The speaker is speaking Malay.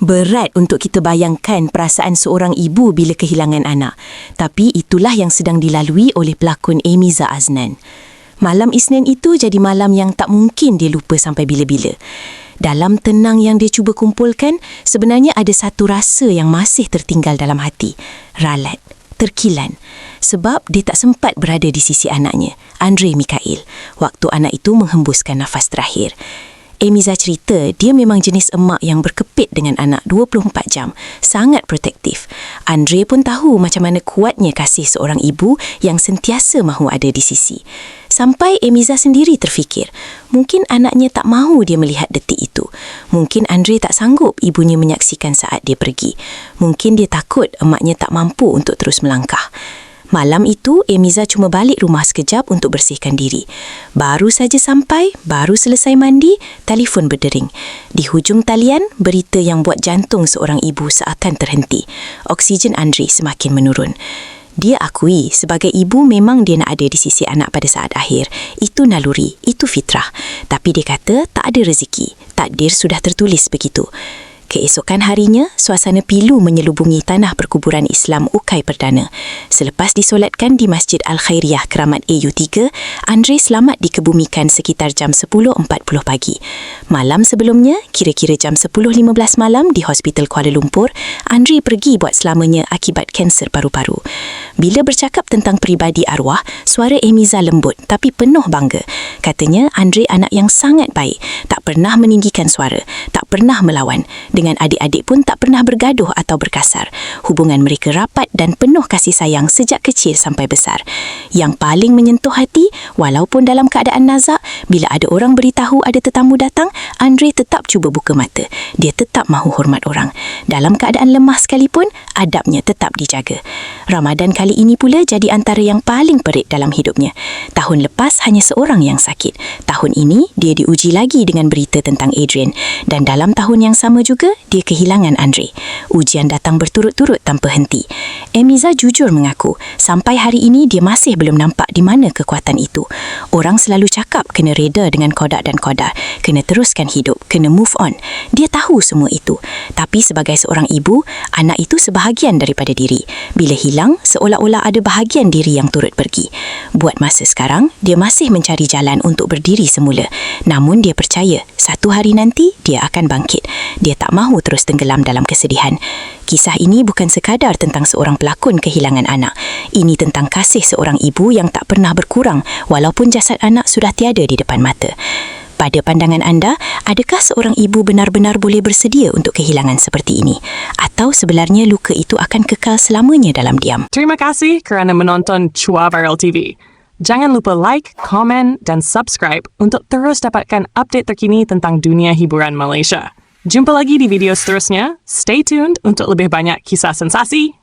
Berat untuk kita bayangkan perasaan seorang ibu bila kehilangan anak. Tapi itulah yang sedang dilalui oleh pelakon Amiza Aznan. Malam Isnin itu jadi malam yang tak mungkin dia lupa sampai bila-bila. Dalam tenang yang dia cuba kumpulkan, sebenarnya ada satu rasa yang masih tertinggal dalam hati. Ralat, terkilan. Sebab dia tak sempat berada di sisi anaknya, Andre Mikail, waktu anak itu menghembuskan nafas terakhir. Amiza cerita dia memang jenis emak yang berkepit dengan anak 24 jam, sangat protektif. Andre pun tahu macam mana kuatnya kasih seorang ibu yang sentiasa mahu ada di sisi. Sampai Amiza sendiri terfikir, mungkin anaknya tak mahu dia melihat detik itu. Mungkin Andre tak sanggup ibunya menyaksikan saat dia pergi. Mungkin dia takut emaknya tak mampu untuk terus melangkah. Malam itu, Amiza cuma balik rumah sekejap untuk bersihkan diri. Baru saja sampai, baru selesai mandi, telefon berdering. Di hujung talian, berita yang buat jantung seorang ibu seakan terhenti. Oksigen Andre semakin menurun. Dia akui sebagai ibu memang dia nak ada di sisi anak pada saat akhir. Itu naluri, itu fitrah. Tapi dia kata tak ada rezeki. Takdir sudah tertulis begitu. Keesokan harinya, suasana pilu menyelubungi tanah perkuburan Islam Ukai Perdana. Selepas disolatkan di Masjid Al-Khairiyah Keramat AU3, Andre selamat dikebumikan sekitar jam 10.40 pagi. Malam sebelumnya, kira-kira jam 10.15 malam di Hospital Kuala Lumpur, Andre pergi buat selamanya akibat kanser paru-paru. Bila bercakap tentang peribadi arwah, suara Amiza lembut tapi penuh bangga. Katanya Andre anak yang sangat baik, tak pernah meninggikan suara, tak pernah melawan. Dengan adik-adik pun tak pernah bergaduh atau berkasar. Hubungan mereka rapat dan penuh kasih sayang sejak kecil sampai besar. Yang paling menyentuh hati, walaupun dalam keadaan nazak, bila ada orang beritahu ada tetamu datang, Andre tetap cuba buka mata. Dia tetap mahu hormat orang. Dalam keadaan lemah sekalipun, adabnya tetap dijaga. Ramadan kali ini pula jadi antara yang paling perit dalam hidupnya. Tahun lepas hanya seorang yang sakit. Tahun ini, dia diuji lagi dengan berita tentang Adrian. Dan dalam tahun yang sama juga, dia kehilangan Andre. Ujian datang berturut-turut tanpa henti. Amiza jujur mengaku, sampai hari ini dia masih belum nampak di mana kekuatan itu. Orang selalu cakap kena reda dengan qada dan qadar, kena teruskan hidup, kena move on. Dia tahu semua itu. Tapi sebagai seorang ibu, anak itu sebahagian daripada diri. Bila hilang, seolah-olah ada bahagian diri yang turut pergi. Buat masa sekarang, dia masih mencari jalan untuk berdiri semula. Namun dia percaya, satu hari nanti dia akan bangkit. Dia tak mahu terus tenggelam dalam kesedihan. Kisah ini bukan sekadar tentang seorang pelakon kehilangan anak. Ini tentang kasih seorang ibu yang tak pernah berkurang walaupun jasad anak sudah tiada di depan mata. Pada pandangan anda, adakah seorang ibu benar-benar boleh bersedia untuk kehilangan seperti ini? Atau sebenarnya luka itu akan kekal selamanya dalam diam? Terima kasih kerana menonton Chua Viral TV. Jangan lupa like, komen dan subscribe untuk terus dapatkan update terkini tentang dunia hiburan Malaysia. Jumpa lagi di video seterusnya. Stay tuned untuk lebih banyak kisah sensasi